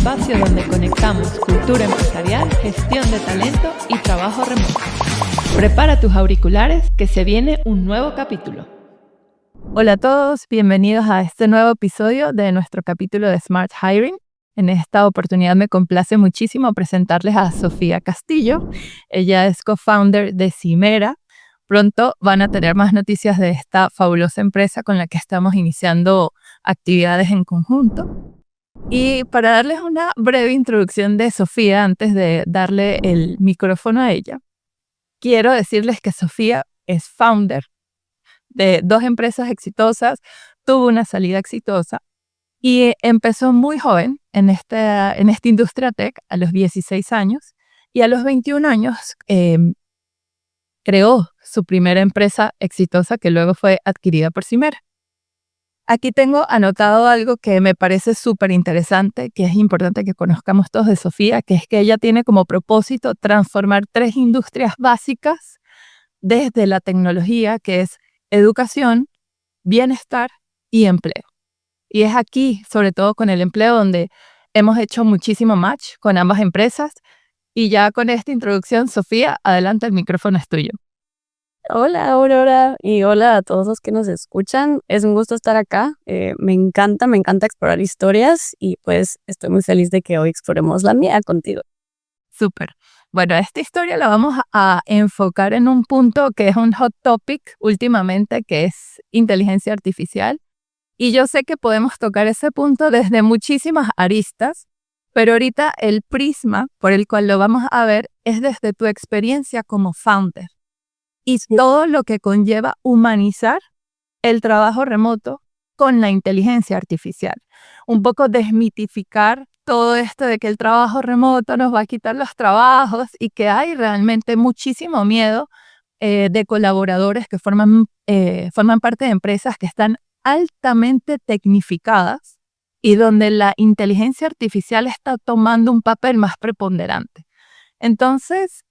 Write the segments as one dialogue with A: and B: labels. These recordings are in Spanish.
A: espacio donde conectamos cultura empresarial, gestión de talento y trabajo remoto. Prepara tus auriculares que se viene un nuevo capítulo. Hola a todos, bienvenidos a este nuevo episodio de nuestro capítulo de Smart Hiring. En esta oportunidad me complace muchísimo presentarles a Sofía Castillo. Ella es co-founder de Cimera. Pronto van a tener más noticias de esta fabulosa empresa con la que estamos iniciando actividades en conjunto. Y para darles una breve introducción de Sofía, antes de darle el micrófono a ella, quiero decirles que Sofía es founder de 2 empresas exitosas, tuvo una salida exitosa y empezó muy joven en esta industria tech a los 16 años y a los 21 años creó su primera empresa exitosa que luego fue adquirida por Cimera. Aquí tengo anotado algo que me parece súper interesante, que es importante que conozcamos todos de Sofía, que es que ella tiene como propósito transformar 3 industrias básicas desde la tecnología, que es educación, bienestar y empleo. Y es aquí, sobre todo con el empleo, donde hemos hecho muchísimo match con ambas empresas. Y ya con esta introducción, Sofía, adelante, el micrófono es tuyo.
B: Hola Aurora y hola a todos los que nos escuchan. Es un gusto estar acá. Me encanta explorar historias y pues estoy muy feliz de que hoy exploremos la mía contigo.
A: Súper. Bueno, esta historia la vamos a enfocar en un punto que es un hot topic últimamente, que es inteligencia artificial. Y yo sé que podemos tocar ese punto desde muchísimas aristas, pero ahorita el prisma por el cual lo vamos a ver es desde tu experiencia como founder y todo lo que conlleva humanizar el trabajo remoto con la inteligencia artificial. Un poco desmitificar todo esto de que el trabajo remoto nos va a quitar los trabajos y que hay realmente muchísimo miedo de colaboradores que forman parte de empresas que están altamente tecnificadas y donde la inteligencia artificial está tomando un papel más preponderante. Entonces,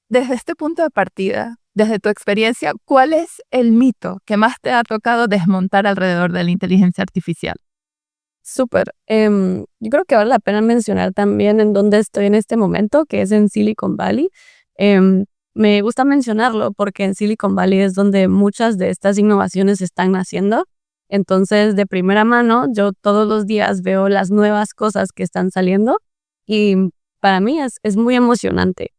A: desde este punto de partida, desde tu experiencia, ¿cuál es el mito que más te ha tocado desmontar alrededor de la inteligencia artificial?
B: Súper. Yo creo que vale la pena mencionar también en dónde estoy en este momento, que es en Silicon Valley. Me gusta mencionarlo porque en Silicon Valley es donde muchas de estas innovaciones están naciendo. Entonces, de primera mano, yo todos los días veo las nuevas cosas que están saliendo y para mí es muy emocionante.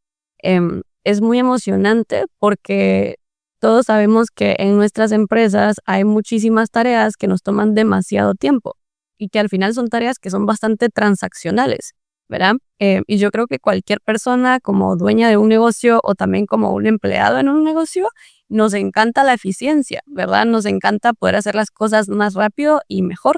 B: Es muy emocionante porque todos sabemos que en nuestras empresas hay muchísimas tareas que nos toman demasiado tiempo y que al final son tareas que son bastante transaccionales, ¿verdad? Y yo creo que cualquier persona como dueña de un negocio o también como un empleado en un negocio, nos encanta la eficiencia, ¿verdad? Nos encanta poder hacer las cosas más rápido y mejor.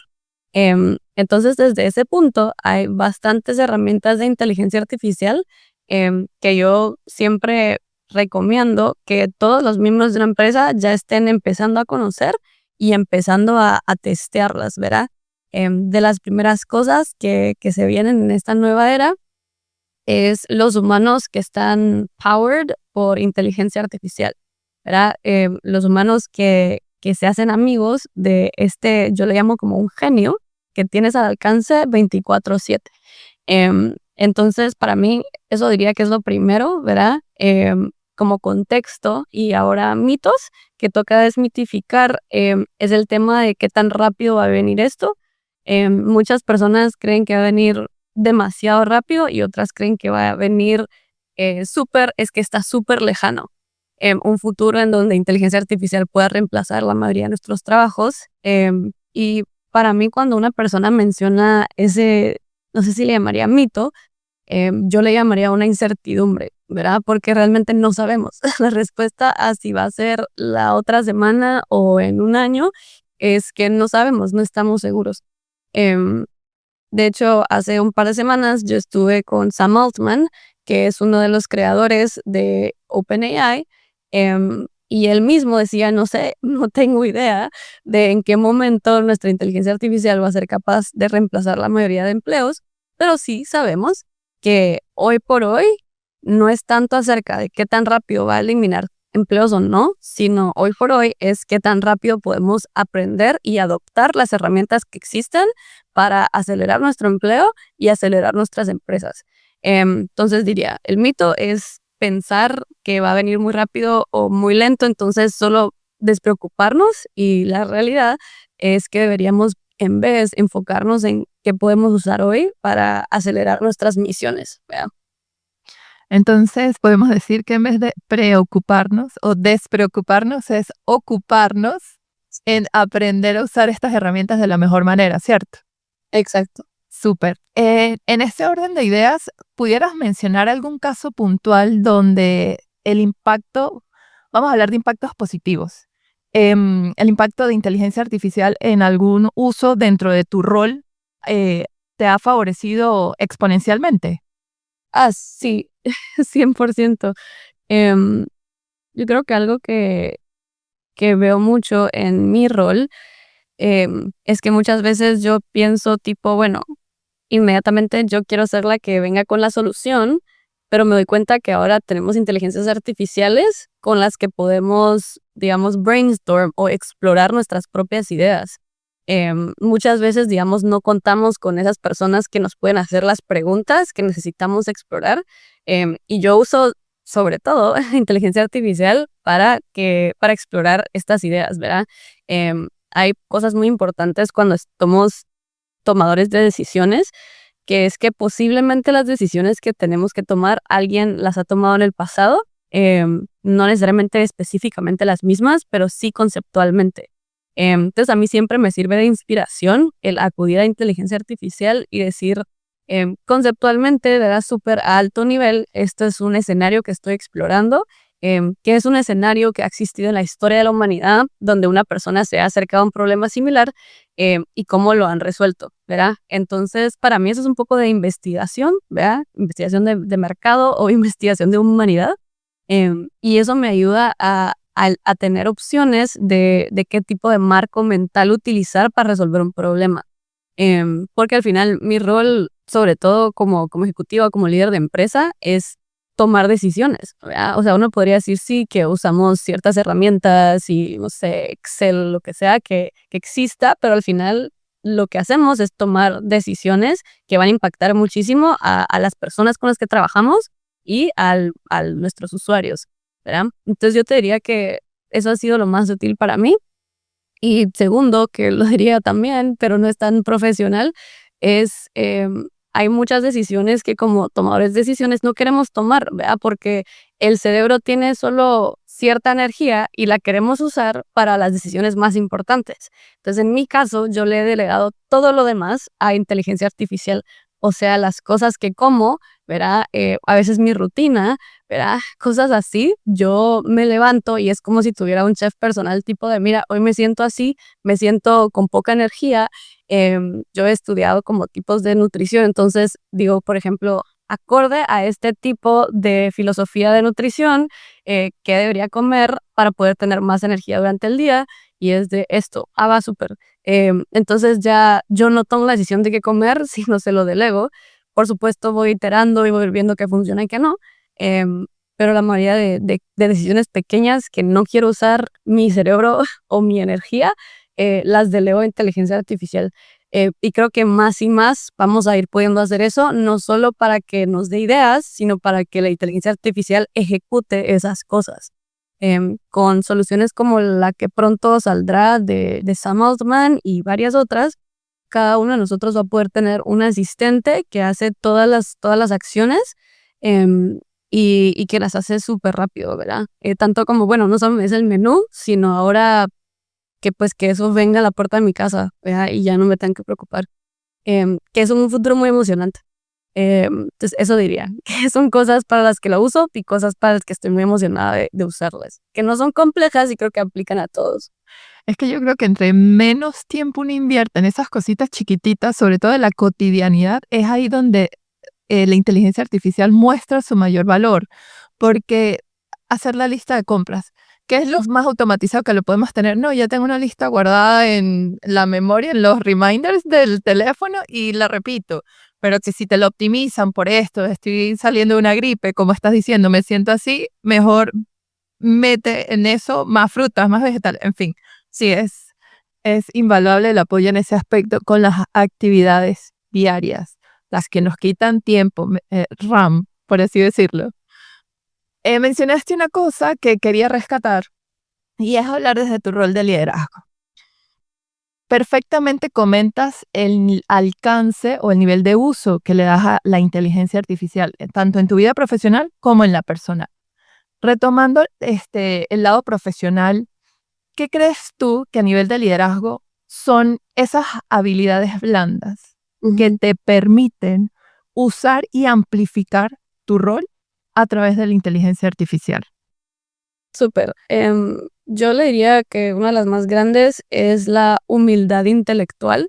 B: Entonces, desde ese punto, hay bastantes herramientas de inteligencia artificial que yo siempre recomiendo que todos los miembros de una empresa ya estén empezando a conocer y empezando a testearlas, ¿verdad? De las primeras cosas que se vienen en esta nueva era es los humanos que están powered por inteligencia artificial, ¿verdad? Los humanos que se hacen amigos de yo le llamo como un genio que tienes al alcance 24/7. Entonces, para mí, eso diría que es lo primero, ¿verdad? Como contexto y ahora mitos que toca desmitificar es el tema de qué tan rápido va a venir esto. Muchas personas creen que va a venir demasiado rápido y otras creen que va a venir es que está súper lejano. Un futuro en donde inteligencia artificial pueda reemplazar la mayoría de nuestros trabajos. Y para mí, cuando una persona menciona no sé si le llamaría mito, yo le llamaría una incertidumbre, ¿verdad? Porque realmente no sabemos. La respuesta a si va a ser la otra semana o en un año es que no sabemos, no estamos seguros. De hecho, hace un par de semanas yo estuve con Sam Altman, que es uno de los creadores de OpenAI, y él mismo decía, no sé, no tengo idea de en qué momento nuestra inteligencia artificial va a ser capaz de reemplazar la mayoría de empleos, pero sí sabemos que hoy por hoy no es tanto acerca de qué tan rápido va a eliminar empleos o no, sino hoy por hoy es qué tan rápido podemos aprender y adoptar las herramientas que existen para acelerar nuestro empleo y acelerar nuestras empresas. Entonces diría, el mito es pensar que va a venir muy rápido o muy lento, entonces solo despreocuparnos, y la realidad es que deberíamos en vez enfocarnos en qué podemos usar hoy para acelerar nuestras misiones, ¿verdad?
A: Entonces, podemos decir que en vez de preocuparnos o despreocuparnos, es ocuparnos en aprender a usar estas herramientas de la mejor manera, ¿cierto?
B: Exacto.
A: Súper. En este orden de ideas, ¿pudieras mencionar algún caso puntual donde el impacto, vamos a hablar de impactos positivos, el impacto de inteligencia artificial en algún uso dentro de tu rol te ha favorecido exponencialmente?
B: Sí, 100%. Em, yo creo que algo que veo mucho en mi rol es que muchas veces yo pienso tipo, bueno, inmediatamente yo quiero ser la que venga con la solución, pero me doy cuenta que ahora tenemos inteligencias artificiales con las que podemos, digamos, brainstorm o explorar nuestras propias ideas. Muchas veces, digamos, no contamos con esas personas que nos pueden hacer las preguntas que necesitamos explorar. Y yo uso, sobre todo, inteligencia artificial para explorar estas ideas, ¿verdad? Hay cosas muy importantes cuando somos tomadores de decisiones, que es que posiblemente las decisiones que tenemos que tomar, alguien las ha tomado en el pasado, no necesariamente específicamente las mismas, pero sí conceptualmente. Entonces a mí siempre me sirve de inspiración el acudir a inteligencia artificial y decir, conceptualmente, de súper alto nivel, esto es un escenario que estoy explorando, que es un escenario que ha existido en la historia de la humanidad, donde una persona se ha acercado a un problema similar y cómo lo han resuelto, ¿verdad? Entonces, para mí eso es un poco de investigación, ¿verdad? Investigación de mercado o investigación de humanidad. Y eso me ayuda a tener opciones de qué tipo de marco mental utilizar para resolver un problema. Porque al final mi rol, sobre todo como ejecutiva, como líder de empresa, es tomar decisiones, ¿verdad? O sea, uno podría decir sí que usamos ciertas herramientas y, no sé, Excel, lo que sea que exista, pero al final lo que hacemos es tomar decisiones que van a impactar muchísimo a las personas con las que trabajamos y a nuestros usuarios, ¿verdad? Entonces yo te diría que eso ha sido lo más útil para mí. Y segundo, que lo diría también, pero no es tan profesional, es hay muchas decisiones que como tomadores de decisiones no queremos tomar, ¿verdad? Porque el cerebro tiene solo cierta energía y la queremos usar para las decisiones más importantes. Entonces, en mi caso, yo le he delegado todo lo demás a inteligencia artificial. O sea, las cosas que como, ¿verdad? A veces mi rutina, ¿verdad? Cosas así, yo me levanto y es como si tuviera un chef personal tipo de, mira, hoy me siento así, me siento con poca energía. Yo he estudiado como tipos de nutrición, entonces digo, por ejemplo, acorde a este tipo de filosofía de nutrición, ¿qué debería comer para poder tener más energía durante el día? Y es de esto, va súper. Entonces ya yo no tomo la decisión de qué comer, sino se lo delego. Por supuesto voy iterando y voy viendo qué funciona y qué no, pero la mayoría de decisiones pequeñas que no quiero usar mi cerebro o mi energía, las delego a inteligencia artificial. Y creo que más y más vamos a ir pudiendo hacer eso, no solo para que nos dé ideas, sino para que la inteligencia artificial ejecute esas cosas. Con soluciones como la que pronto saldrá de Sam Altman y varias otras, cada uno de nosotros va a poder tener un asistente que hace todas las acciones y que las hace súper rápido, ¿verdad? Tanto como, bueno, no solo es el menú, sino ahora que eso venga a la puerta de mi casa, ¿verdad? Y ya no me tengo que preocupar. Que es un futuro muy emocionante. Entonces, eso diría, que son cosas para las que lo uso y cosas para las que estoy muy emocionada de usarlas, que no son complejas y creo que aplican a todos.
A: Es que yo creo que entre menos tiempo uno invierte en esas cositas chiquititas, sobre todo en la cotidianidad, es ahí donde la inteligencia artificial muestra su mayor valor, porque hacer la lista de compras, ¿qué es lo más automatizado que lo podemos tener? No, ya tengo una lista guardada en la memoria, en los reminders del teléfono y la repito, pero que si te lo optimizan por esto, estoy saliendo de una gripe, como estás diciendo, me siento así, mejor mete en eso más frutas, más vegetales, en fin, sí, es invaluable el apoyo en ese aspecto con las actividades diarias, las que nos quitan tiempo, RAM, por así decirlo. Mencionaste una cosa que quería rescatar y es hablar desde tu rol de liderazgo. Perfectamente comentas el alcance o el nivel de uso que le das a la inteligencia artificial, tanto en tu vida profesional como en la personal. Retomando el lado profesional, ¿qué crees tú que a nivel de liderazgo son esas habilidades blandas que te permiten usar y amplificar tu rol a través de la inteligencia artificial?
B: Súper. Yo le diría que una de las más grandes es la humildad intelectual,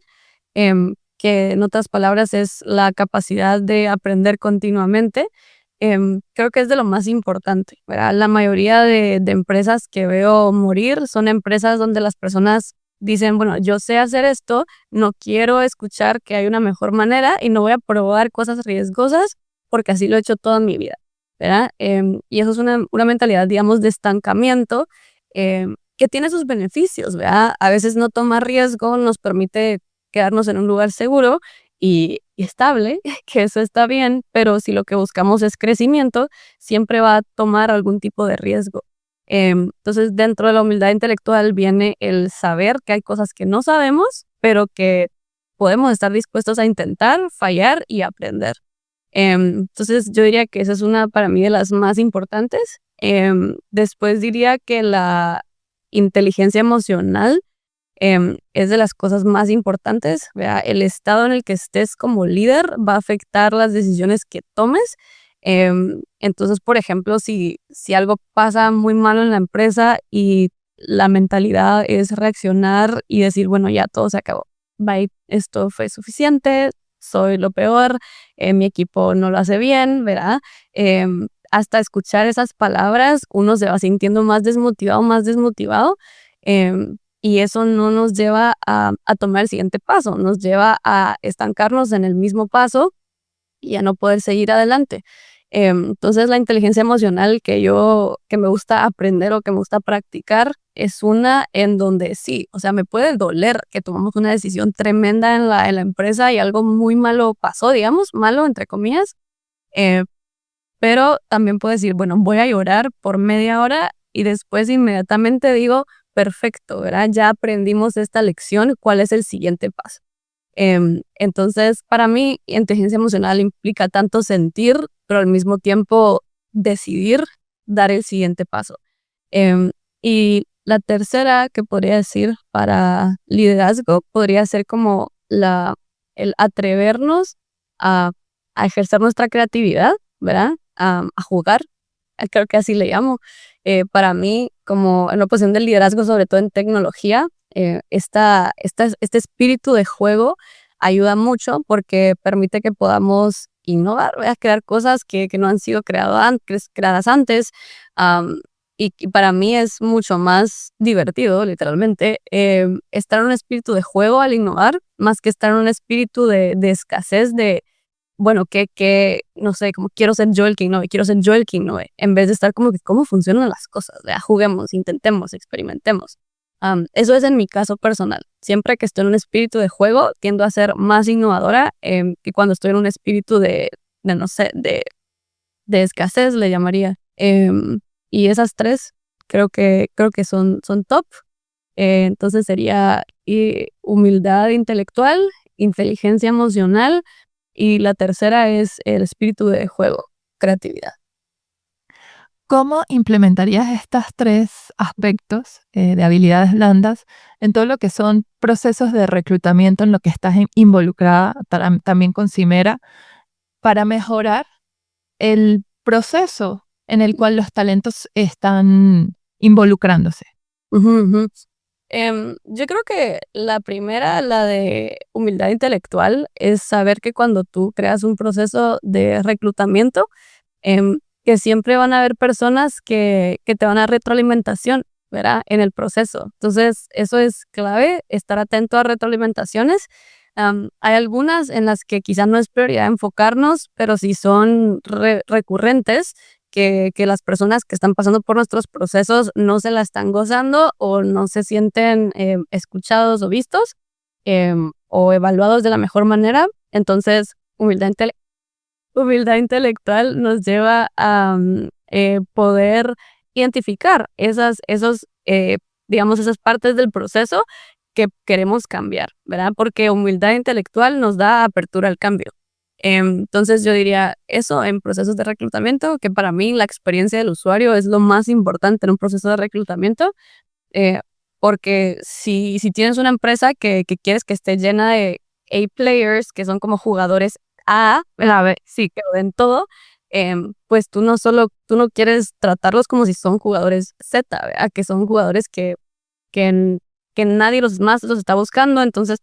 B: que en otras palabras es la capacidad de aprender continuamente. Creo que es de lo más importante, ¿verdad? La mayoría de empresas que veo morir son empresas donde las personas dicen, bueno, yo sé hacer esto, no quiero escuchar que hay una mejor manera y no voy a probar cosas riesgosas porque así lo he hecho toda mi vida, ¿verdad? Y eso es una mentalidad, digamos, de estancamiento, que tiene sus beneficios, ¿verdad? A veces no tomar riesgo nos permite quedarnos en un lugar seguro y estable, que eso está bien, pero si lo que buscamos es crecimiento, siempre va a tomar algún tipo de riesgo. Entonces, dentro de la humildad intelectual viene el saber que hay cosas que no sabemos, pero que podemos estar dispuestos a intentar, fallar y aprender. Entonces, yo diría que esa es una para mí de las más importantes. Después diría que la inteligencia emocional es de las cosas más importantes, ¿verdad? El estado en el que estés como líder va a afectar las decisiones que tomes. Entonces, por ejemplo, si algo pasa muy malo en la empresa y la mentalidad es reaccionar y decir, bueno, ya todo se acabó, bye, esto fue suficiente, soy lo peor, mi equipo no lo hace bien, ¿verdad? Hasta escuchar esas palabras, uno se va sintiendo más desmotivado. Y eso no nos lleva a tomar el siguiente paso, nos lleva a estancarnos en el mismo paso y a no poder seguir adelante. Entonces, la inteligencia emocional que me gusta aprender o que me gusta practicar es una en donde sí, o sea, me puede doler que tomamos una decisión tremenda en la empresa y algo muy malo pasó, digamos, malo entre comillas, pero también puedo decir, bueno, voy a llorar por media hora y después inmediatamente digo, perfecto, ¿verdad? Ya aprendimos esta lección, ¿cuál es el siguiente paso? Entonces, para mí, inteligencia emocional implica tanto sentir, pero al mismo tiempo decidir dar el siguiente paso. Y la tercera que podría decir para liderazgo podría ser como el atrevernos a ejercer nuestra creatividad, ¿verdad? A jugar, creo que así le llamo. Para mí, como en la posición del liderazgo, sobre todo en tecnología, este espíritu de juego ayuda mucho porque permite que podamos innovar, ¿verdad? Crear cosas que no han sido creadas antes. Y para mí es mucho más divertido, literalmente, estar en un espíritu de juego al innovar, más que estar en un espíritu de escasez de bueno, no sé, como quiero ser yo el que innove, quiero ser yo el que innove, en vez de estar como que cómo funcionan las cosas, ¿verdad? Juguemos, intentemos, experimentemos. Eso es en mi caso personal. Siempre que estoy en un espíritu de juego, tiendo a ser más innovadora que cuando estoy en un espíritu no sé, de escasez, le llamaría. Y esas tres creo que son top. Entonces sería humildad intelectual, inteligencia emocional, y la tercera es el espíritu de juego, creatividad.
A: ¿Cómo implementarías estos tres aspectos de habilidades blandas en todo lo que son procesos de reclutamiento en lo que estás involucrada también con Cimera para mejorar el proceso en el cual los talentos están involucrándose?
B: Yo creo que la primera, la de humildad intelectual, es saber que cuando tú creas un proceso de reclutamiento, que siempre van a haber personas que te van a dar retroalimentación, ¿verdad? En el proceso. Entonces, eso es clave, estar atento a retroalimentaciones. Hay algunas en las que quizás no es prioridad enfocarnos, pero si son recurrentes, que las personas que están pasando por nuestros procesos no se la están gozando o no se sienten escuchados o vistos o evaluados de la mejor manera. Entonces, humildad intelectual nos lleva a poder identificar digamos, esas partes del proceso que queremos cambiar, ¿verdad? Porque humildad intelectual nos da apertura al cambio. Entonces yo diría eso en procesos de reclutamiento, que para mí la experiencia del usuario es lo más importante en un proceso de reclutamiento, porque si tienes una empresa que quieres que esté llena de A players, que son como jugadores A, sí, que lo den todo, pues tú no quieres tratarlos como si son jugadores Z, ¿verdad? Que son jugadores que nadie más los está buscando, entonces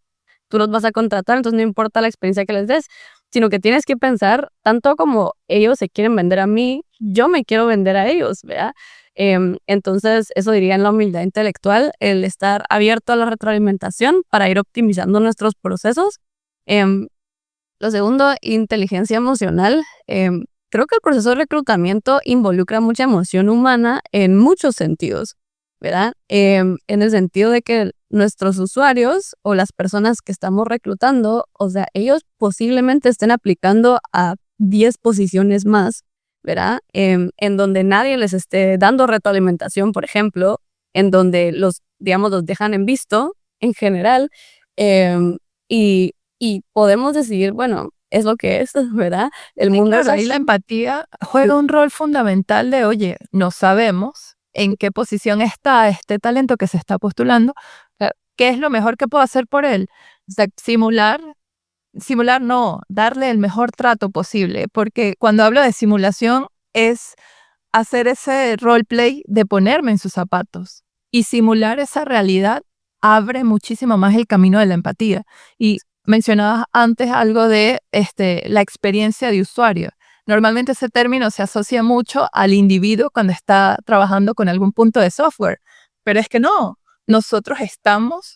B: tú los vas a contratar, entonces no importa la experiencia que les des, sino que tienes que pensar tanto como ellos se quieren vender a mí, yo me quiero vender a ellos, ¿verdad? Entonces eso diría en la humildad intelectual, el estar abierto a la retroalimentación para ir optimizando nuestros procesos. Lo segundo, inteligencia emocional. Creo que el proceso de reclutamiento involucra mucha emoción humana en muchos sentidos, ¿verdad? En el sentido de que nuestros usuarios o las personas que estamos reclutando, o sea, ellos posiblemente estén aplicando a 10 posiciones más, ¿verdad? En donde nadie les esté dando retroalimentación, por ejemplo, en donde los dejan en visto en general, y podemos decidir, bueno, es lo que es, ¿verdad? El mundo
A: Claro,
B: es
A: ahí
B: así.
A: la empatía juega un rol fundamental de, oye, no sabemos en qué posición está este talento que se está postulando, qué es lo mejor que puedo hacer por él. O sea, simular no, darle el mejor trato posible, porque cuando hablo de simulación es hacer ese roleplay de ponerme en sus zapatos y simular esa realidad abre muchísimo más el camino de la empatía. Y mencionabas antes algo de la experiencia de usuario. Normalmente ese término se asocia mucho al individuo cuando está trabajando con algún punto de software, pero es que no, nosotros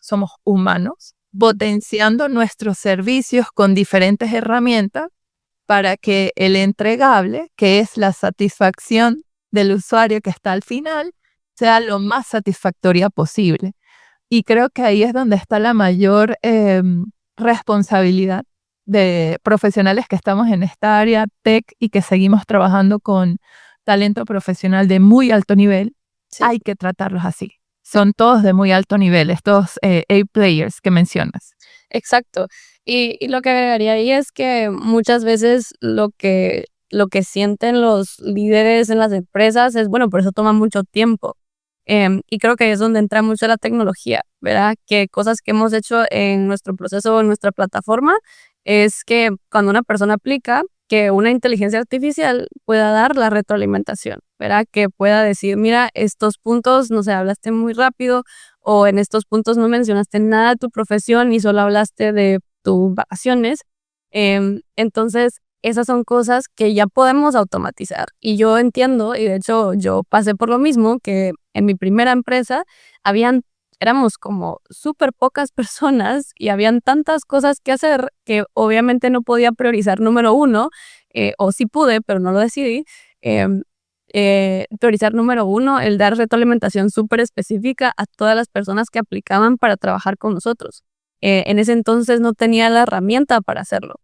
A: somos humanos, potenciando nuestros servicios con diferentes herramientas para que el entregable, que es la satisfacción del usuario que está al final, sea lo más satisfactoria posible. Y creo que ahí es donde está la mayor responsabilidad de profesionales que estamos en esta área tech y que seguimos trabajando con talento profesional de muy alto nivel. Sí. Hay que tratarlos así. Son todos de muy alto nivel, estos A-players que mencionas.
B: Exacto. Y lo que agregaría ahí es que muchas veces lo que sienten los líderes en las empresas es, bueno, por eso toma mucho tiempo. Y creo que ahí es donde entra mucho la tecnología, ¿verdad? Que cosas que hemos hecho en nuestro proceso, en nuestra plataforma, es que cuando una persona aplica, que una inteligencia artificial pueda dar la retroalimentación, ¿verdad? Que pueda decir, mira, estos puntos, no sé, hablaste muy rápido, o en estos puntos no mencionaste nada de tu profesión y solo hablaste de tus vacaciones. Entonces, esas son cosas que ya podemos automatizar. Y yo entiendo, y de hecho yo pasé por lo mismo, que en mi primera empresa éramos como súper pocas personas y habían tantas cosas que hacer que obviamente no podía priorizar número uno, o sí pude, pero no lo decidí. Priorizar número uno, el dar retroalimentación súper específica a todas las personas que aplicaban para trabajar con nosotros. En ese entonces no tenía la herramienta para hacerlo.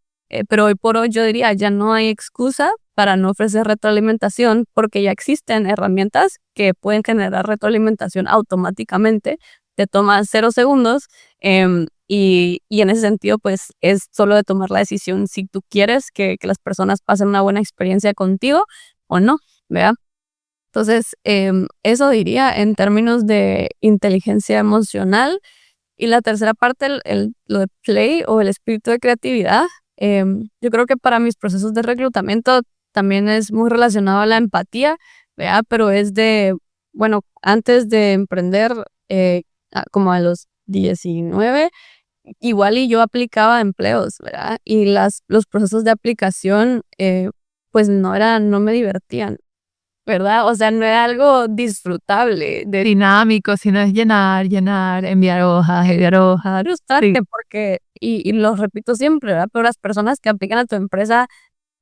B: Pero hoy por hoy yo diría, ya no hay excusa para no ofrecer retroalimentación porque ya existen herramientas que pueden generar retroalimentación automáticamente. Te toma 0 segundos y en ese sentido pues es solo de tomar la decisión si tú quieres que las personas pasen una buena experiencia contigo o no, ¿verdad? Entonces eso diría en términos de inteligencia emocional. Y la tercera parte, lo de play o el espíritu de creatividad. Yo creo que para mis procesos de reclutamiento también es muy relacionado a la empatía, ¿verdad? Pero es bueno, antes de emprender, como a los 19, igual y yo aplicaba empleos, ¿verdad? Y los procesos de aplicación, pues no me divertían, ¿verdad? O sea, no era algo disfrutable.
A: Dinámico, sino es llenar, enviar hojas,
B: frustrante, sí. Porque, y lo repito siempre, ¿verdad? Pero las personas que aplican a tu empresa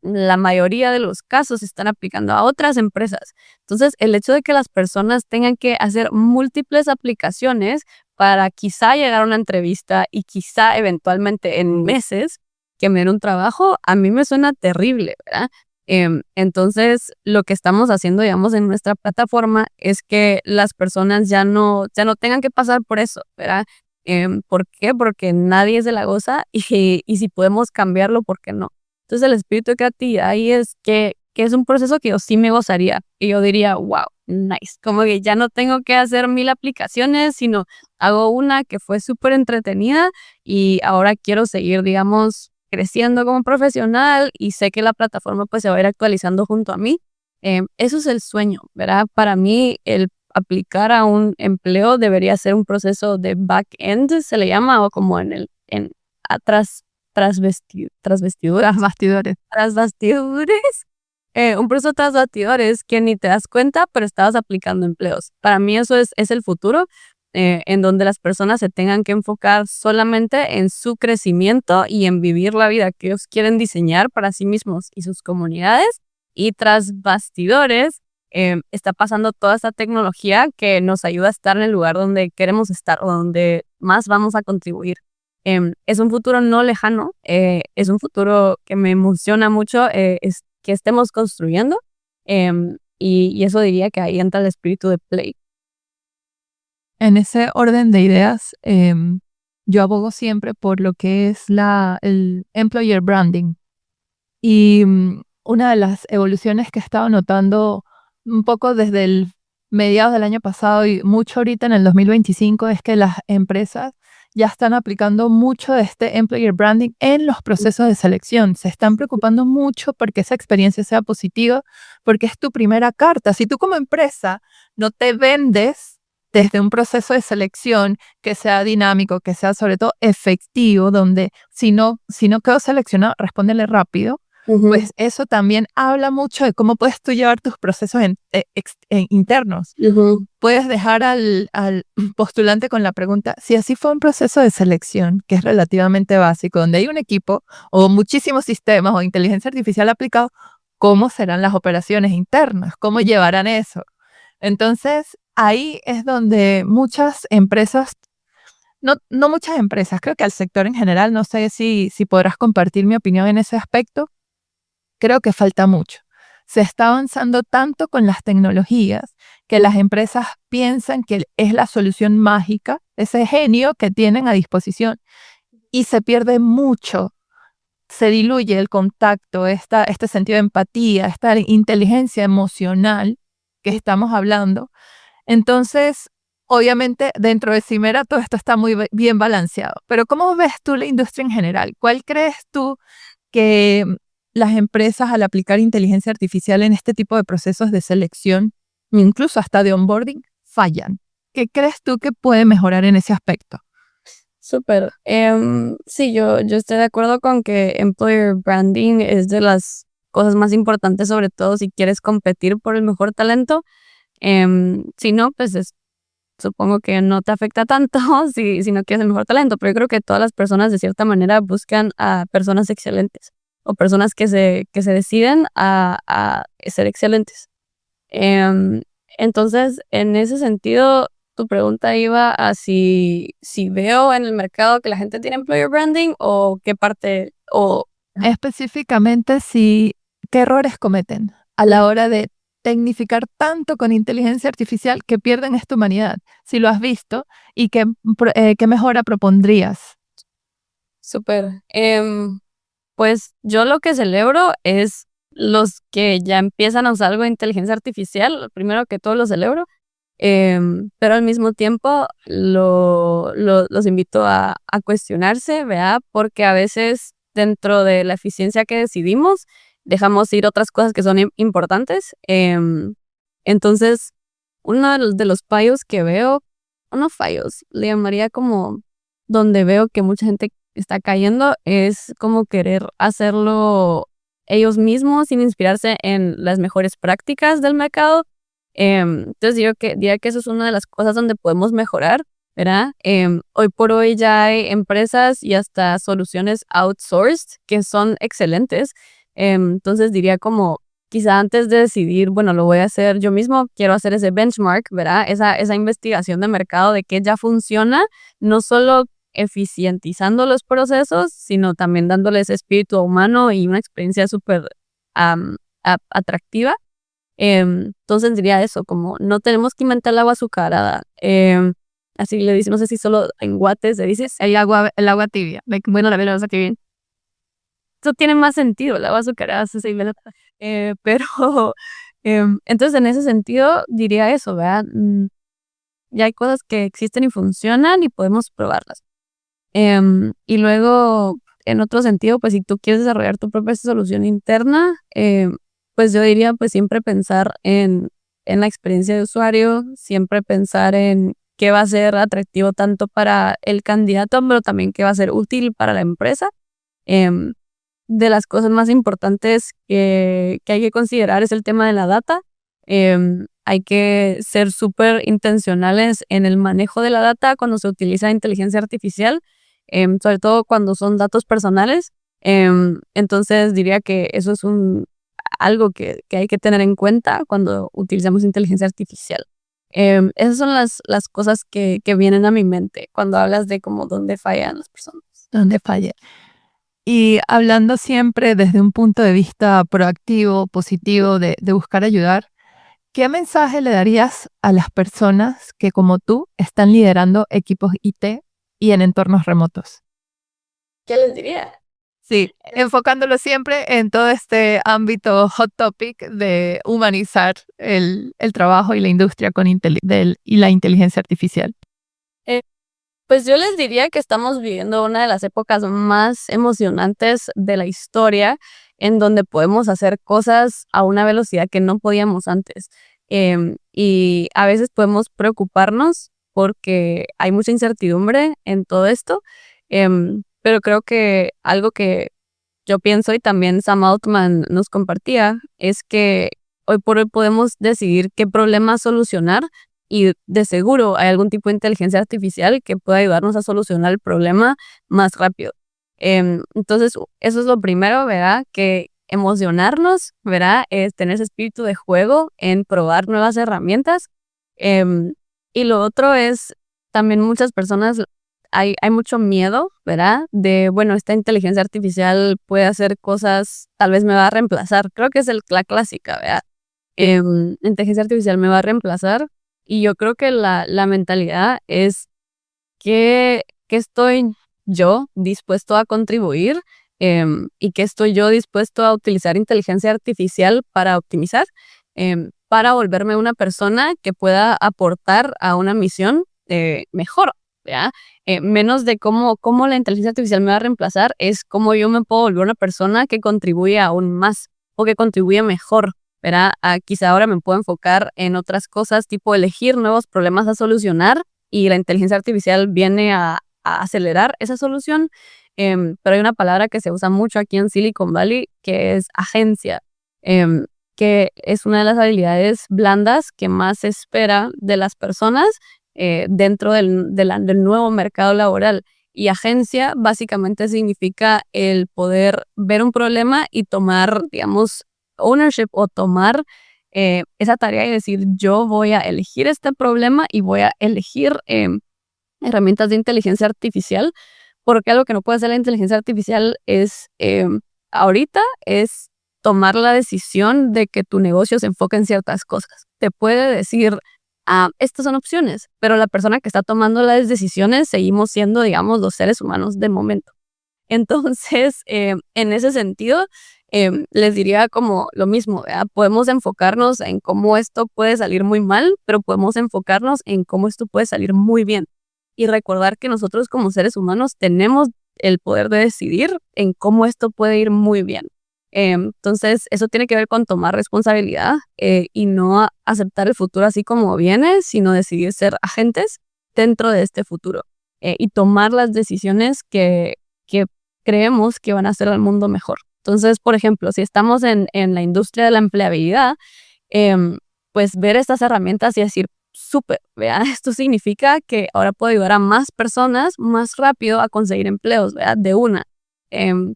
B: la mayoría de los casos se están aplicando a otras empresas. Entonces, el hecho de que las personas tengan que hacer múltiples aplicaciones para quizá llegar a una entrevista y quizá eventualmente en meses que me den un trabajo, a mí me suena terrible, ¿verdad? Entonces, lo que estamos haciendo, digamos, en nuestra plataforma es que las personas ya no tengan que pasar por eso, ¿verdad? ¿Por qué? Porque nadie se la goza y si podemos cambiarlo, ¿por qué no? Entonces, el espíritu de creatividad ahí es que es un proceso que yo sí me gozaría. Y yo diría, wow, nice. Como que ya no tengo que hacer 1000 aplicaciones, sino hago una que fue súper entretenida y ahora quiero seguir, digamos, creciendo como profesional y sé que la plataforma pues se va a ir actualizando junto a mí. Eso es el sueño, ¿verdad? Para mí el aplicar a un empleo debería ser un proceso de back-end, se le llama, o como atrás, tras
A: Las bastidores.
B: bastidores. Un proceso tras bastidores que ni te das cuenta, pero estabas aplicando empleos. Para mí eso es el futuro, en donde las personas se tengan que enfocar solamente en su crecimiento y en vivir la vida que ellos quieren diseñar para sí mismos y sus comunidades. Y tras bastidores, está pasando toda esta tecnología que nos ayuda a estar en el lugar donde queremos estar o donde más vamos a contribuir. Es un futuro no lejano, es un futuro que me emociona mucho, es que estemos construyendo, y eso diría que ahí entra el espíritu de Play.
A: En ese orden de ideas, yo abogo siempre por lo que es el employer branding. Y una de las evoluciones que he estado notando un poco desde el mediados del año pasado y mucho ahorita en el 2025 es que las empresas ya están aplicando mucho de este employer branding en los procesos de selección. Se están preocupando mucho porque esa experiencia sea positiva, porque es tu primera carta. Si tú como empresa no te vendes desde un proceso de selección que sea dinámico, que sea sobre todo efectivo, donde si no quedo seleccionado, respóndele rápido, pues eso también habla mucho de cómo puedes tú llevar tus procesos internos. Puedes dejar al postulante con la pregunta, si así fue un proceso de selección, que es relativamente básico, donde hay un equipo o muchísimos sistemas o inteligencia artificial aplicado, ¿cómo serán las operaciones internas? ¿Cómo llevarán eso? Entonces, ahí es donde muchas empresas, no muchas empresas, creo que al sector en general, no sé si podrás compartir mi opinión en ese aspecto, creo que falta mucho. Se está avanzando tanto con las tecnologías que las empresas piensan que es la solución mágica, ese genio que tienen a disposición, y se pierde mucho, se diluye el contacto, este sentido de empatía, esta inteligencia emocional que estamos hablando. Entonces, obviamente, dentro de Cimera todo esto está muy bien balanceado. Pero ¿cómo ves tú la industria en general? ¿Cuál crees tú que las empresas al aplicar inteligencia artificial en este tipo de procesos de selección, incluso hasta de onboarding, fallan? ¿Qué crees tú que puede mejorar en ese aspecto?
B: Súper. Sí, yo estoy de acuerdo con que employer branding es de las cosas más importantes, sobre todo si quieres competir por el mejor talento. Si no, pues supongo que no te afecta tanto si no quieres el mejor talento, pero yo creo que todas las personas de cierta manera buscan a personas excelentes o personas que se deciden a ser excelentes. Entonces, en ese sentido, tu pregunta iba a si veo en el mercado que la gente tiene employer branding o qué parte, o
A: Específicamente, ¿qué errores cometen a la hora de tecnificar tanto con inteligencia artificial que pierden esta humanidad? Si lo has visto, ¿y qué mejora propondrías?
B: súper. Pues yo lo que celebro es los que ya empiezan a usar algo de inteligencia artificial, primero que todo lo celebro, pero al mismo tiempo los invito a cuestionarse, ¿verdad? Porque a veces dentro de la eficiencia que decidimos, dejamos ir otras cosas que son importantes. Entonces, uno de los fallos que veo, no fallos, le llamaría como donde veo que mucha gente está cayendo, es como querer hacerlo ellos mismos sin inspirarse en las mejores prácticas del mercado. Entonces diría que eso es una de las cosas donde podemos mejorar, ¿verdad? Hoy por hoy ya hay empresas y hasta soluciones outsourced que son excelentes. Entonces diría como, quizá antes de decidir, bueno, lo voy a hacer yo mismo, quiero hacer ese benchmark, ¿verdad? Esa investigación de mercado de qué ya funciona, no solo eficientizando los procesos, sino también dándoles espíritu humano y una experiencia súper atractiva. Entonces diría eso, como no tenemos que inventar el agua azucarada. Así le dice, no sé si solo en Guates le dices.
A: El agua tibia.
B: Bueno, la verdad tibia. Eso tiene más sentido, el agua azucarada, pero entonces en ese sentido diría eso, ¿verdad? Ya hay cosas que existen y funcionan y podemos probarlas. Y luego, en otro sentido, pues si tú quieres desarrollar tu propia solución interna, pues yo diría pues siempre pensar en la experiencia de usuario, siempre pensar en qué va a ser atractivo tanto para el candidato, pero también qué va a ser útil para la empresa. De las cosas más importantes que hay que considerar es el tema de la data. Hay que ser súper intencionales en el manejo de la data cuando se utiliza inteligencia artificial, sobre todo cuando son datos personales. Entonces diría que eso es algo que hay que tener en cuenta cuando utilizamos inteligencia artificial. Esas son las cosas que vienen a mi mente cuando hablas de cómo dónde fallan las personas.
A: ¿Dónde falla? Y hablando siempre desde un punto de vista proactivo, positivo, de buscar ayudar, ¿qué mensaje le darías a las personas que, como tú, están liderando equipos IT y en entornos remotos?
B: ¿Qué les diría?
A: Sí, enfocándolo siempre en todo este ámbito hot topic de humanizar el trabajo y la industria con y la inteligencia artificial.
B: Pues yo les diría que estamos viviendo una de las épocas más emocionantes de la historia, en donde podemos hacer cosas a una velocidad que no podíamos antes. Y a veces podemos preocuparnos porque hay mucha incertidumbre en todo esto, pero creo que algo que yo pienso y también Sam Altman nos compartía es que hoy por hoy podemos decidir qué problema solucionar y de seguro hay algún tipo de inteligencia artificial que pueda ayudarnos a solucionar el problema más rápido. Entonces, eso es lo primero, ¿verdad? Que emocionarnos, ¿verdad? Es tener ese espíritu de juego en probar nuevas herramientas. Y lo otro es también muchas personas, hay mucho miedo, ¿verdad? De, bueno, esta inteligencia artificial puede hacer cosas, tal vez me va a reemplazar. Creo que es la clásica, ¿verdad? Inteligencia artificial me va a reemplazar. Y yo creo que la mentalidad es que estoy yo dispuesto a contribuir y que estoy yo dispuesto a utilizar inteligencia artificial para optimizar, para volverme una persona que pueda aportar a una misión mejor, ¿verdad? Menos de cómo la inteligencia artificial me va a reemplazar, es cómo yo me puedo volver una persona que contribuye aún más o que contribuye mejor, ¿verdad? Quizá ahora me puedo enfocar en otras cosas, tipo elegir nuevos problemas a solucionar y la inteligencia artificial viene a acelerar esa solución. Pero hay una palabra que se usa mucho aquí en Silicon Valley que es agencia, que es una de las habilidades blandas que más se espera de las personas dentro del nuevo mercado laboral. Y agencia básicamente significa el poder ver un problema y tomar, digamos, ownership o tomar esa tarea y decir, yo voy a elegir este problema y voy a elegir herramientas de inteligencia artificial, porque algo que no puede hacer la inteligencia artificial es, ahorita, es tomar la decisión de que tu negocio se enfoque en ciertas cosas. Te puede decir, estas son opciones, pero la persona que está tomando las decisiones seguimos siendo, digamos, los seres humanos de momento. Entonces, en ese sentido, les diría como lo mismo, ¿verdad? Podemos enfocarnos en cómo esto puede salir muy mal, pero podemos enfocarnos en cómo esto puede salir muy bien. Y recordar que nosotros como seres humanos tenemos el poder de decidir en cómo esto puede ir muy bien. Entonces, eso tiene que ver con tomar responsabilidad y no aceptar el futuro así como viene, sino decidir ser agentes dentro de este futuro y tomar las decisiones que creemos que van a hacer al mundo mejor. Entonces, por ejemplo, si estamos en la industria de la empleabilidad, pues ver estas herramientas y decir, súper, ¿verdad? Esto significa que ahora puedo ayudar a más personas más rápido a conseguir empleos, ¿verdad? De una.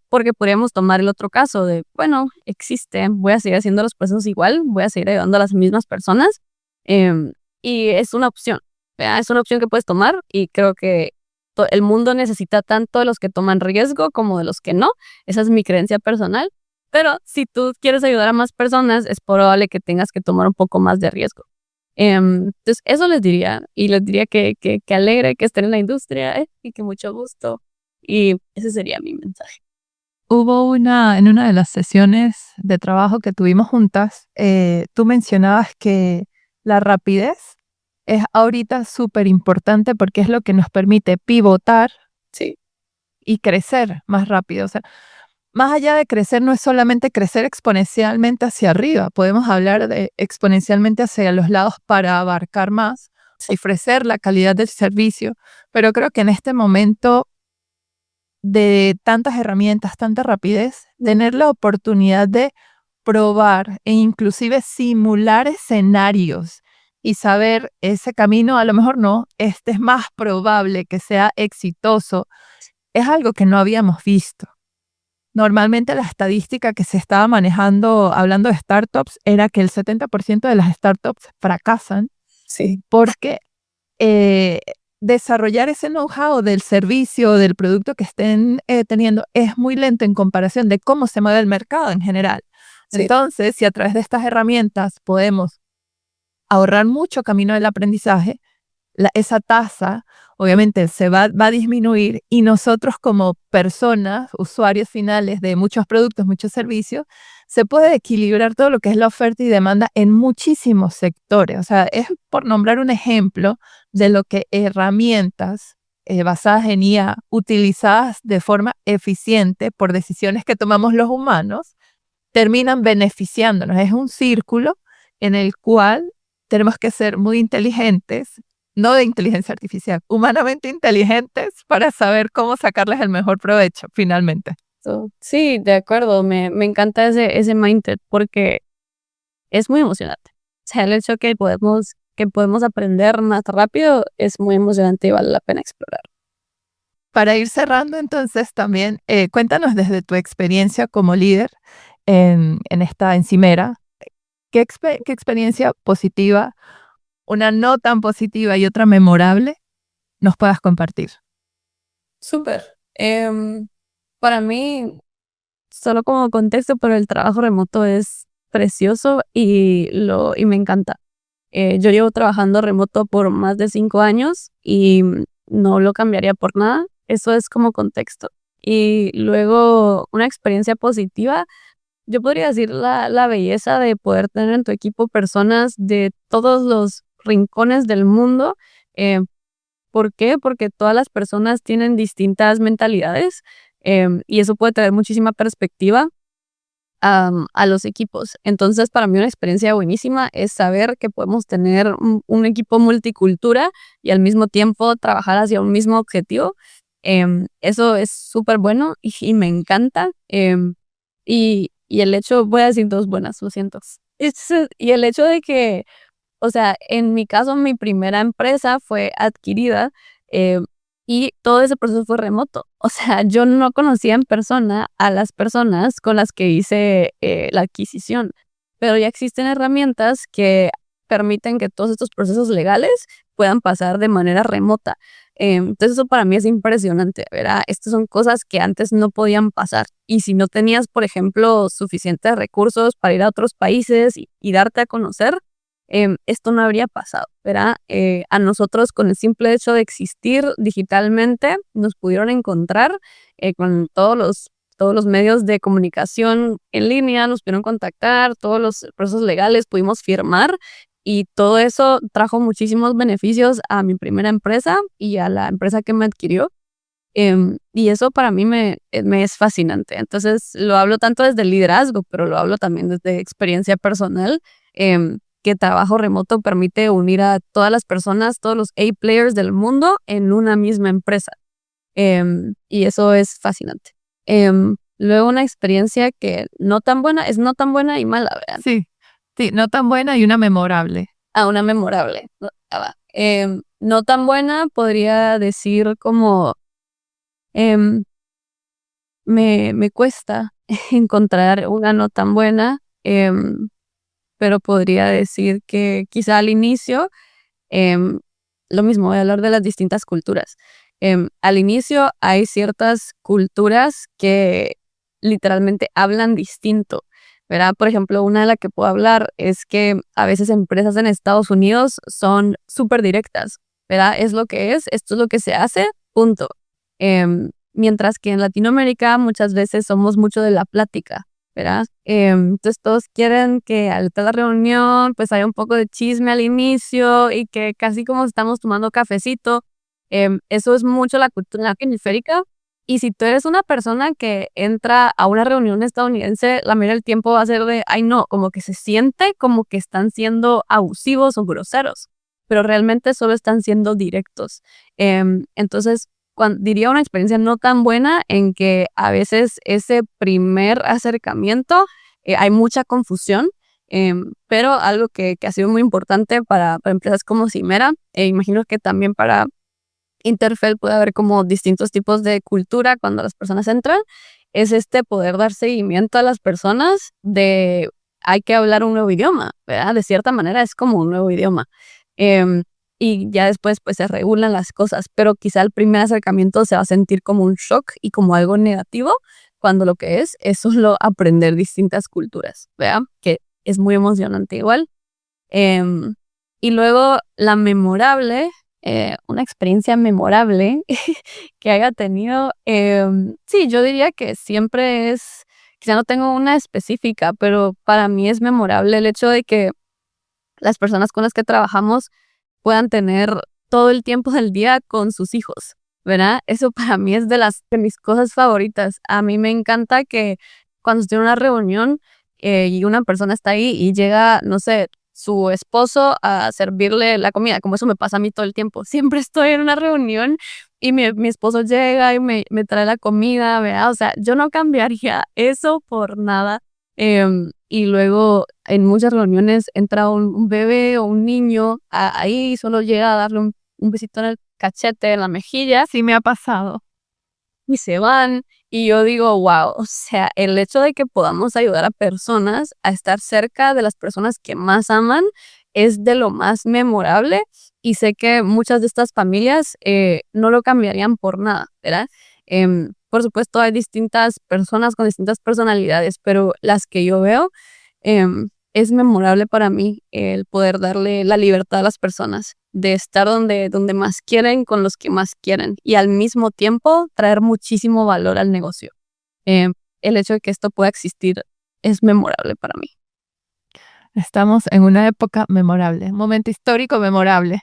B: Porque podríamos tomar el otro caso de, bueno, existe, voy a seguir haciendo los procesos igual, voy a seguir ayudando a las mismas personas, y es una opción, ¿verdad? Es una opción que puedes tomar y creo que el mundo necesita tanto de los que toman riesgo como de los que no. Esa es mi creencia personal. Pero si tú quieres ayudar a más personas, es probable que tengas que tomar un poco más de riesgo. Entonces, eso les diría. Y les diría que alegre que estén en la industria y que mucho gusto. Y ese sería mi mensaje.
A: Hubo en una de las sesiones de trabajo que tuvimos juntas, tú mencionabas que la rapidez es ahorita súper importante porque es lo que nos permite pivotar
B: Sí.
A: y crecer más rápido. O sea, más allá de crecer, no es solamente crecer exponencialmente hacia arriba, podemos hablar de exponencialmente hacia los lados para abarcar más, ofrecer la calidad del servicio, pero creo que en este momento de tantas herramientas, tanta rapidez, tener la oportunidad de probar e inclusive simular escenarios y saber ese camino, a lo mejor no, este es más probable que sea exitoso, es algo que no habíamos visto. Normalmente la estadística que se estaba manejando, hablando de startups, era que el 70% de las startups fracasan
B: Sí.
A: porque desarrollar ese know-how del servicio o del producto que estén teniendo es muy lento en comparación de cómo se mueve el mercado en general.
B: Sí.
A: Entonces, si a través de estas herramientas podemos ahorrar mucho camino del aprendizaje, esa tasa obviamente va a disminuir y nosotros como personas, usuarios finales de muchos productos, muchos servicios, se puede equilibrar todo lo que es la oferta y demanda en muchísimos sectores. O sea, es por nombrar un ejemplo de lo que herramientas basadas en IA, utilizadas de forma eficiente por decisiones que tomamos los humanos, terminan beneficiándonos. Es un círculo en el cual tenemos que ser muy inteligentes, no de inteligencia artificial, humanamente inteligentes para saber cómo sacarles el mejor provecho, finalmente.
B: Sí, de acuerdo. Me encanta ese mindset porque es muy emocionante. O sea, el hecho que podemos aprender más rápido es muy emocionante y vale la pena explorar.
A: Para ir cerrando, entonces, también cuéntanos desde tu experiencia como líder en esta encimera, ¿qué experiencia positiva, una no tan positiva y otra memorable nos puedas compartir?
B: Súper. Para mí, solo como contexto, pero el trabajo remoto es precioso y me encanta. Yo llevo trabajando remoto por más de 5 años y no lo cambiaría por nada. Eso es como contexto. Y luego, una experiencia positiva, yo podría decir la belleza de poder tener en tu equipo personas de todos los rincones del mundo. Eh, ¿Por qué? Porque todas las personas tienen distintas mentalidades, y eso puede traer muchísima perspectiva a los equipos. Entonces, para mí una experiencia buenísima es saber que podemos tener un equipo multicultura y al mismo tiempo trabajar hacia un mismo objetivo. Eso es súper bueno y me encanta. Y el hecho, voy a decir dos buenas, lo siento. Y el hecho de que, o sea, en mi caso, mi primera empresa fue adquirida, y todo ese proceso fue remoto. O sea, yo no conocía en persona a las personas con las que hice la adquisición, pero ya existen herramientas que permiten que todos estos procesos legales puedan pasar de manera remota. Entonces eso para mí es impresionante, ¿verdad? Estas son cosas que antes no podían pasar. Y si no tenías, por ejemplo, suficientes recursos para ir a otros países y darte a conocer, esto no habría pasado, ¿verdad? A nosotros, con el simple hecho de existir digitalmente, nos pudieron encontrar con todos los medios de comunicación en línea, nos pudieron contactar, todos los procesos legales, pudimos firmar, y todo eso trajo muchísimos beneficios a mi primera empresa y a la empresa que me adquirió. Y eso para mí me es fascinante. Entonces, lo hablo tanto desde el liderazgo, pero lo hablo también desde experiencia personal, que trabajo remoto permite unir a todas las personas, todos los A-players del mundo en una misma empresa. Y eso es fascinante. Luego una experiencia que no tan buena, es no tan buena y mala, ¿verdad?
A: Sí, sí, no tan buena y una memorable.
B: Una memorable. No tan buena, podría decir como... em, me cuesta encontrar una no tan buena, pero podría decir que quizá al inicio, em, lo mismo, voy a hablar de las distintas culturas. Al inicio hay ciertas culturas que literalmente hablan distinto, ¿verdad? Por ejemplo, una de las que puedo hablar es que a veces empresas en Estados Unidos son súper directas, ¿verdad? Es lo que es, esto es lo que se hace, punto. Mientras que en Latinoamérica muchas veces somos mucho de la plática, ¿verdad? Entonces todos quieren que al toda la reunión pues haya un poco de chisme al inicio y que casi como estamos tomando cafecito. Eso es mucho la cultura hemisférica. Y si tú eres una persona que entra a una reunión estadounidense, la mayoría del tiempo va a ser de, ay no, como que se siente como que están siendo abusivos o groseros, pero realmente solo están siendo directos. Entonces, diría una experiencia no tan buena en que a veces ese primer acercamiento hay mucha confusión, pero algo que ha sido muy importante para empresas como Cimera, imagino que también para Interfel puede haber como distintos tipos de cultura cuando las personas entran, es poder dar seguimiento a las personas de hay que hablar un nuevo idioma, ¿verdad? De cierta manera es como un nuevo idioma. Em, y ya después pues se regulan las cosas, pero quizá el primer acercamiento se va a sentir como un shock y como algo negativo, cuando lo que es solo aprender distintas culturas, ¿verdad? Que es muy emocionante igual. Em, y luego la memorable, una experiencia memorable que haya tenido, sí, yo diría que siempre es, quizá no tengo una específica, pero para mí es memorable el hecho de que las personas con las que trabajamos puedan tener todo el tiempo del día con sus hijos, ¿verdad? Eso para mí es de mis cosas favoritas. A mí me encanta que cuando estoy en una reunión y una persona está ahí y llega, no sé, su esposo a servirle la comida, como eso me pasa a mí todo el tiempo. Siempre estoy en una reunión y mi esposo llega y me trae la comida, ¿verdad? O sea, yo no cambiaría eso por nada. Y luego en muchas reuniones entra un bebé o un niño ahí solo llega a darle un besito en el cachete, en la mejilla
A: Sí me ha pasado.
B: y se van. Y yo digo, wow, o sea, el hecho de que podamos ayudar a personas a estar cerca de las personas que más aman es de lo más memorable y sé que muchas de estas familias no lo cambiarían por nada, ¿verdad? Por supuesto, hay distintas personas con distintas personalidades, pero las que yo veo, es memorable para mí el poder darle la libertad a las personas de estar donde más quieren, con los que más quieren y al mismo tiempo traer muchísimo valor al negocio. El hecho de que esto pueda existir es memorable para mí.
A: Estamos en una época memorable, un momento histórico memorable.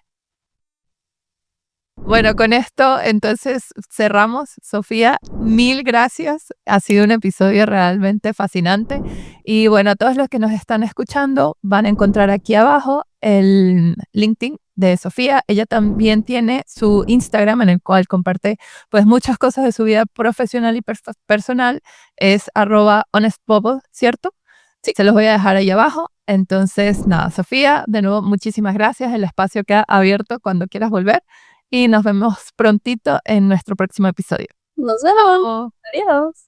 A: Bueno, con esto entonces cerramos. Sofía, mil gracias. Ha sido un episodio realmente fascinante. Y bueno, a todos los que nos están escuchando van a encontrar aquí abajo el LinkedIn de Sofía. Ella también tiene su Instagram en el cual comparte pues muchas cosas de su vida profesional y personal. Es @honestbubble, ¿cierto?
B: Sí.
A: Se los voy a dejar ahí abajo. Entonces, nada, Sofía, de nuevo, muchísimas gracias. El espacio queda abierto cuando quieras volver y nos vemos prontito en nuestro próximo episodio.
B: Nos vemos. Adiós.